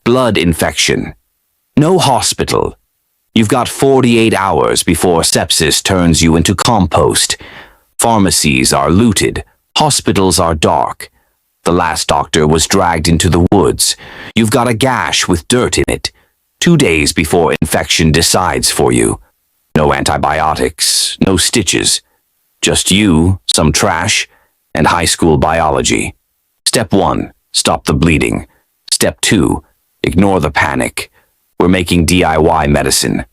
Blood infection. No hospital. You've got 48 hours before sepsis turns you into compost. Pharmacies are looted. Hospitals are dark. The last doctor was dragged into the woods. You've got a gash with dirt in it. 2 days before infection decides for you. No antibiotics, no stitches. Just you, some trash, and high school biology. Step 1, stop the bleeding. Step 2, ignore the panic. We're making DIY medicine.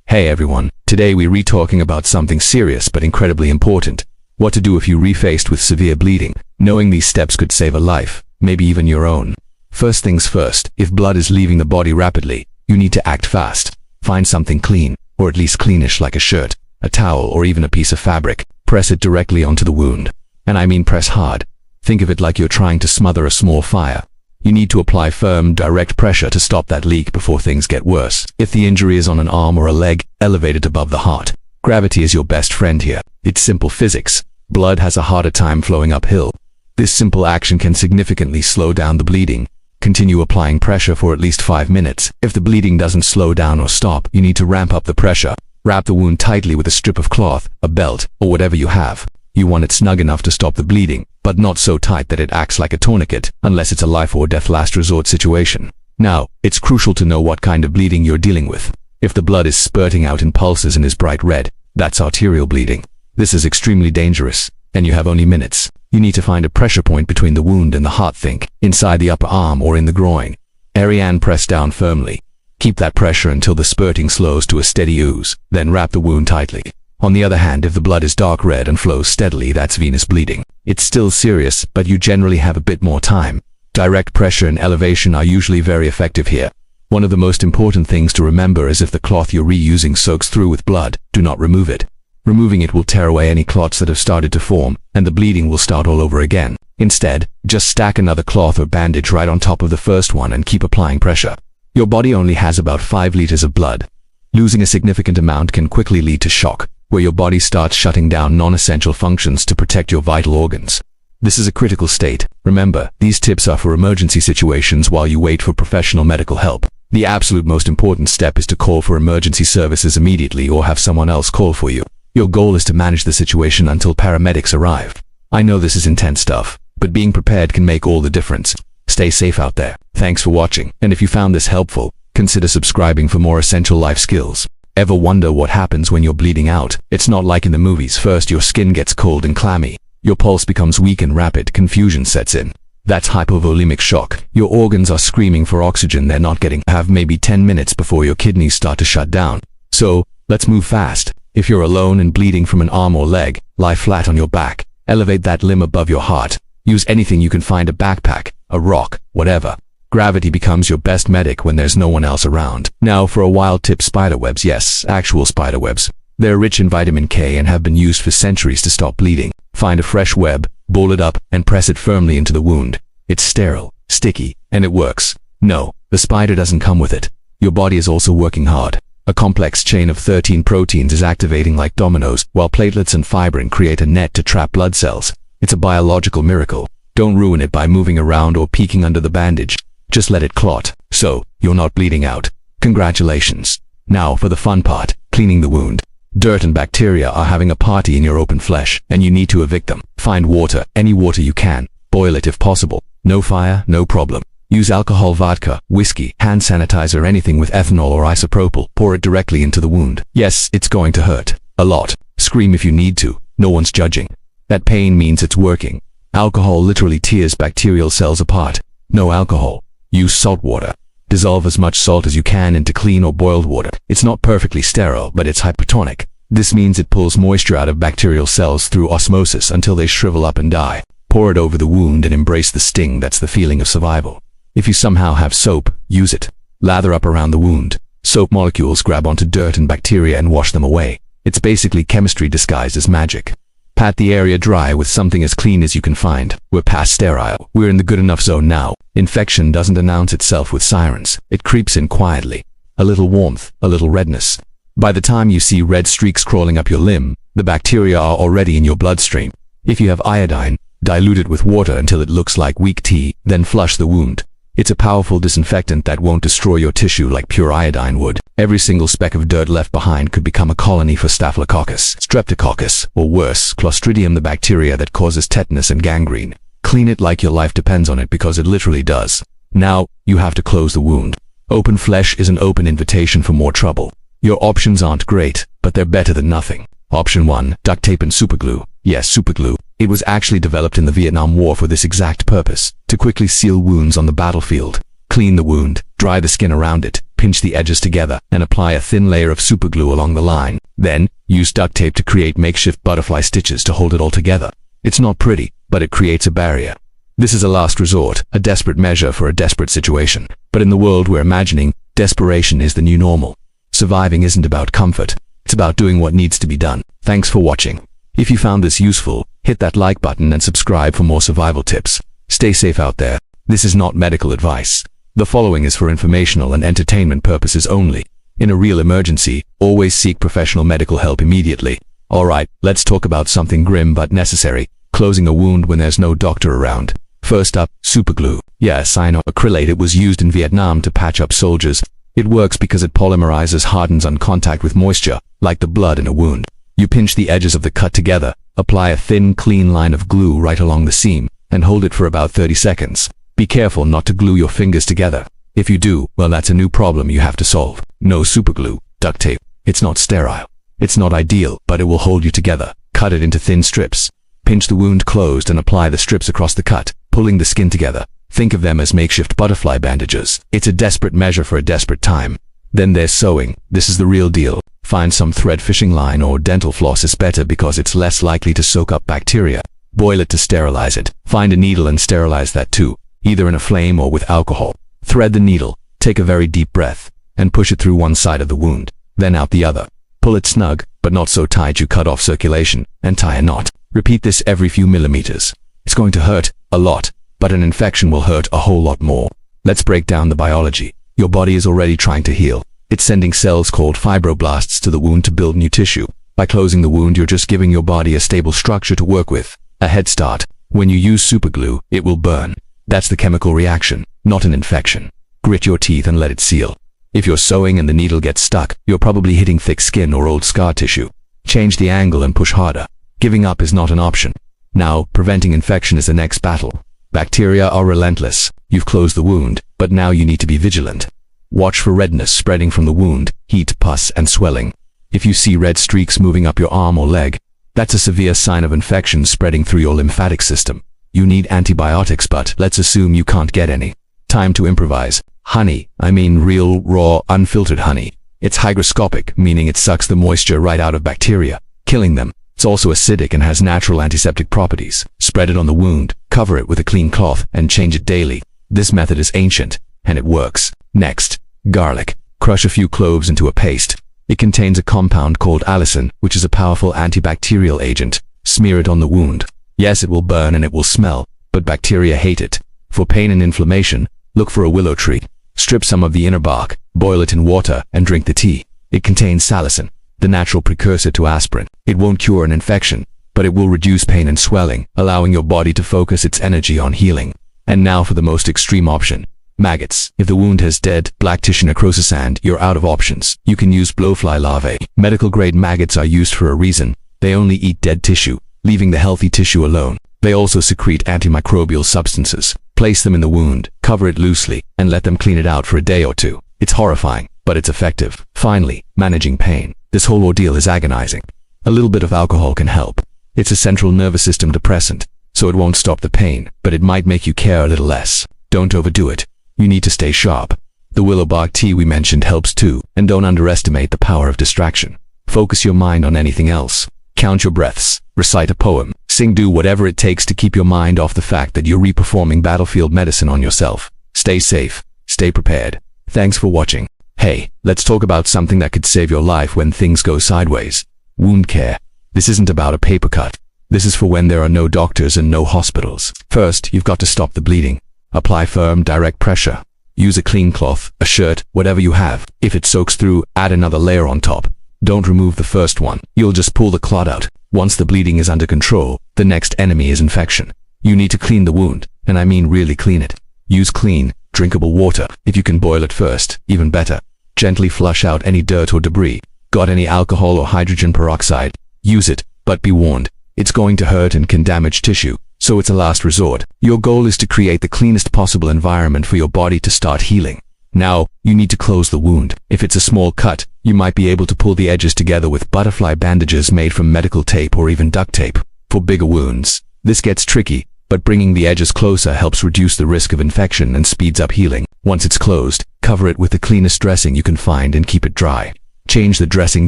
Hey everyone, today we're talking about something serious but incredibly important. What to do if you're faced with severe bleeding. Knowing these steps could save a life, maybe even your own. First things first, if blood is leaving the body rapidly, you need to act fast. Find something clean, or at least cleanish like a shirt, a towel, or even a piece of fabric. Press it directly onto the wound. And I mean press hard. Think of it like you're trying to smother a small fire. You need to apply firm, direct pressure to stop that leak before things get worse. If the injury is on an arm or a leg, elevate it above the heart. Gravity is your best friend here. It's simple physics. Blood has a harder time flowing uphill. This simple action can significantly slow down the bleeding. Continue applying pressure for at least 5 minutes. If the bleeding doesn't slow down or stop, you need to ramp up the pressure. Wrap the wound tightly with a strip of cloth, a belt, or whatever you have. You want it snug enough to stop the bleeding, but not so tight that it acts like a tourniquet, unless it's a life or death last resort situation. Now, it's crucial to know what kind of bleeding you're dealing with. If the blood is spurting out in pulses and is bright red, that's arterial bleeding. This is extremely dangerous, and you have only minutes. You need to find a pressure point between the wound and the heart. Think inside the upper arm or in the groin. Ariane, press down firmly. Keep that pressure until the spurting slows to a steady ooze, then wrap the wound tightly. On the other hand, if the blood is dark red and flows steadily, that's venous bleeding. It's still serious, but you generally have a bit more time. Direct pressure and elevation are usually very effective here. One of the most important things to remember is if the cloth you're reusing soaks through with blood, do not remove it. Removing it will tear away any clots that have started to form, and the bleeding will start all over again. Instead, just stack another cloth or bandage right on top of the first one and keep applying pressure. Your body only has about 5 liters of blood. Losing a significant amount can quickly lead to shock, where your body starts shutting down non-essential functions to protect your vital organs. This is a critical state. Remember, these tips are for emergency situations while you wait for professional medical help. The absolute most important step is to call for emergency services immediately or have someone else call for you. Your goal is to manage the situation until paramedics arrive. I know this is intense stuff, but being prepared can make all the difference. Stay safe out there. Thanks for watching, and if you found this helpful, consider subscribing for more essential life skills. Ever wonder what happens when you're bleeding out? It's not like in the movies. First, your skin gets cold and clammy. Your pulse becomes weak and rapid confusion sets in. That's hypovolemic shock. Your organs are screaming for oxygen they're not getting. Have maybe 10 minutes before your kidneys start to shut down. So, let's move fast. If you're alone and bleeding from an arm or leg, lie flat on your back. Elevate that limb above your heart. Use anything you can find, a backpack, a rock, whatever. Gravity becomes your best medic when there's no one else around. Now for a wild tip: spiderwebs. Yes, actual spiderwebs. They're rich in vitamin K and have been used for centuries to stop bleeding. Find a fresh web, ball it up, and press it firmly into the wound. It's sterile, sticky, and it works. No, the spider doesn't come with it. Your body is also working hard. A complex chain of 13 proteins is activating like dominoes, while platelets and fibrin create a net to trap blood cells. It's a biological miracle. Don't ruin it by moving around or peeking under the bandage. Just let it clot, so you're not bleeding out. Congratulations. Now for the fun part, cleaning the wound. Dirt and bacteria are having a party in your open flesh, and you need to evict them. Find water, any water you can. Boil it if possible. No fire, no problem. Use alcohol, vodka, whiskey, hand sanitizer, anything with ethanol or isopropyl. Pour it directly into the wound. Yes, it's going to hurt. A lot. Scream if you need to. No one's judging. That pain means it's working. Alcohol literally tears bacterial cells apart. No alcohol. Use salt water. Dissolve as much salt as you can into clean or boiled water. It's not perfectly sterile, but it's hypertonic. This means it pulls moisture out of bacterial cells through osmosis until they shrivel up and die. Pour it over the wound and embrace the sting. That's the feeling of survival. If you somehow have soap, use it. Lather up around the wound. Soap molecules grab onto dirt and bacteria and wash them away. It's basically chemistry disguised as magic. Pat the area dry with something as clean as you can find. We're past sterile. We're in the good enough zone now. Infection doesn't announce itself with sirens. It creeps in quietly. A little warmth, a little redness. By the time you see red streaks crawling up your limb, the bacteria are already in your bloodstream. If you have iodine, dilute it with water until it looks like weak tea, then flush the wound. It's a powerful disinfectant that won't destroy your tissue like pure iodine would. Every single speck of dirt left behind could become a colony for Staphylococcus, Streptococcus, or worse, Clostridium, the bacteria that causes tetanus and gangrene. Clean it like your life depends on it, because it literally does. Now, you have to close the wound. Open flesh is an open invitation for more trouble. Your options aren't great, but they're better than nothing. Option 1, duct tape and superglue. Yes, superglue. It was actually developed in the Vietnam War for this exact purpose, to quickly seal wounds on the battlefield. Clean the wound, dry the skin around it, pinch the edges together, and apply a thin layer of superglue along the line. Then, use duct tape to create makeshift butterfly stitches to hold it all together. It's not pretty, but it creates a barrier. This is a last resort, a desperate measure for a desperate situation. But in the world we're imagining, desperation is the new normal. Surviving isn't about comfort. It's about doing what needs to be done. Thanks for watching. If you found this useful, hit that like button and subscribe for more survival tips. Stay safe out there. This is not medical advice. The following is for informational and entertainment purposes only. In a real emergency, always seek professional medical help immediately. Alright, let's talk about something grim but necessary. Closing a wound when there's no doctor around. First up, superglue. Yes, I know. Acrylate. It was used in Vietnam to patch up soldiers. It works because it polymerizes, hardens on contact with moisture, like the blood in a wound. You pinch the edges of the cut together, apply a thin, clean line of glue right along the seam, and hold it for about 30 seconds. Be careful not to glue your fingers together. If you do, well, that's a new problem you have to solve. No superglue, duct tape. It's not sterile. It's not ideal, but it will hold you together. Cut it into thin strips. Pinch the wound closed and apply the strips across the cut, pulling the skin together. Think of them as makeshift butterfly bandages. It's a desperate measure for a desperate time. Then there's sewing. This is the real deal. Find some thread, fishing line, or dental floss is better because it's less likely to soak up bacteria. Boil it to sterilize it. Find a needle and sterilize that too, either in a flame or with alcohol. Thread the needle, take a very deep breath, and push it through one side of the wound, then out the other. Pull it snug, but not so tight you cut off circulation, and tie a knot. Repeat this every few millimeters. It's going to hurt a lot, but an infection will hurt a whole lot more. Let's break down the biology. Your body is already trying to heal. It's sending cells called fibroblasts to the wound to build new tissue. By closing the wound, you're just giving your body a stable structure to work with, a head start. When you use superglue, it will burn. That's the chemical reaction, not an infection. Grit your teeth and let it seal. If you're sewing and the needle gets stuck, you're probably hitting thick skin or old scar tissue. Change the angle and push harder. Giving up is not an option. Now, preventing infection is the next battle. Bacteria are relentless. You've closed the wound, but now you need to be vigilant. Watch for redness spreading from the wound, heat, pus, and swelling. If you see red streaks moving up your arm or leg, that's a severe sign of infection spreading through your lymphatic system. You need antibiotics, but let's assume you can't get any. Time to improvise. Honey, I mean real, raw, unfiltered honey. It's hygroscopic, meaning it sucks the moisture right out of bacteria, killing them. It's also acidic and has natural antiseptic properties. Spread it on the wound, cover it with a clean cloth, and change it daily. This method is ancient, and it works. Next, garlic. Crush a few cloves into a paste. It contains a compound called allicin, which is a powerful antibacterial agent. Smear it on the wound. Yes, it will burn and it will smell, but bacteria hate it. For pain and inflammation, look for a willow tree. Strip some of the inner bark, boil it in water, and drink the tea. It contains salicin, the natural precursor to aspirin. It won't cure an infection, but it will reduce pain and swelling, allowing your body to focus its energy on healing. And now for the most extreme option. Maggots. If the wound has dead, black tissue necrosis and you're out of options, you can use blowfly larvae. Medical-grade maggots are used for a reason. They only eat dead tissue, leaving the healthy tissue alone. They also secrete antimicrobial substances. Place them in the wound, cover it loosely, and let them clean it out for a day or two. It's horrifying, but it's effective. Finally, managing pain. This whole ordeal is agonizing. A little bit of alcohol can help. It's a central nervous system depressant, so it won't stop the pain, but it might make you care a little less. Don't overdo it. You need to stay sharp. The willow bark tea we mentioned helps too, and don't underestimate the power of distraction. Focus your mind on anything else. Count your breaths, recite a poem, sing, do whatever it takes to keep your mind off the fact that you're reperforming battlefield medicine on yourself. Stay safe, stay prepared. Thanks for watching. Hey, let's talk about something that could save your life when things go sideways. Wound care. This isn't about a paper cut. This is for when there are no doctors and no hospitals. First, you've got to stop the bleeding. Apply firm, direct pressure. Use a clean cloth, a shirt, whatever you have. If it soaks through, add another layer on top. Don't remove the first one. You'll just pull the clot out. Once the bleeding is under control, the next enemy is infection. You need to clean the wound, and I mean really clean it. Use clean, drinkable water. If you can boil it first, even better. Gently flush out any dirt or debris. Got any alcohol or hydrogen peroxide? Use it, but be warned. It's going to hurt and can damage tissue, so it's a last resort. Your goal is to create the cleanest possible environment for your body to start healing. Now, you need to close the wound. If it's a small cut, you might be able to pull the edges together with butterfly bandages made from medical tape or even duct tape. For bigger wounds, this gets tricky, but bringing the edges closer helps reduce the risk of infection and speeds up healing. Once it's closed, cover it with the cleanest dressing you can find and keep it dry. Change the dressing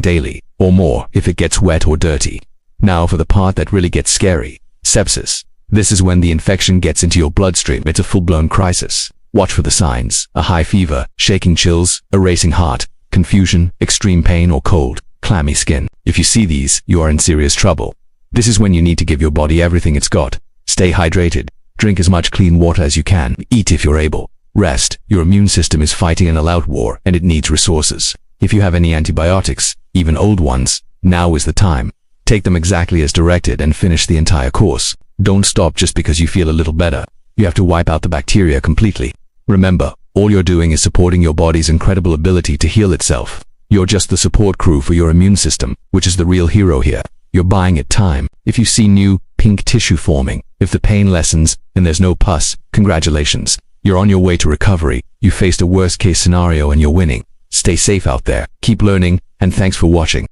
daily, or more if it gets wet or dirty. Now for the part that really gets scary, sepsis. This is when the infection gets into your bloodstream. It's a full-blown crisis. Watch for the signs: a high fever, shaking chills, a racing heart, confusion, extreme pain or cold, clammy skin. If you see these, you are in serious trouble. This is when you need to give your body everything it's got. Stay hydrated, drink as much clean water as you can, eat if you're able. Rest. Your immune system is fighting an all-out war and it needs resources. If you have any antibiotics, even old ones, now is the time. Take them exactly as directed and finish the entire course. Don't stop just because you feel a little better. You have to wipe out the bacteria completely. Remember, all you're doing is supporting your body's incredible ability to heal itself. You're just the support crew for your immune system, which is the real hero here. You're buying it time. If you see new, pink tissue forming, if the pain lessens and there's no pus, congratulations. You're on your way to recovery. You faced a worst-case scenario and you're winning. Stay safe out there, keep learning, and thanks for watching.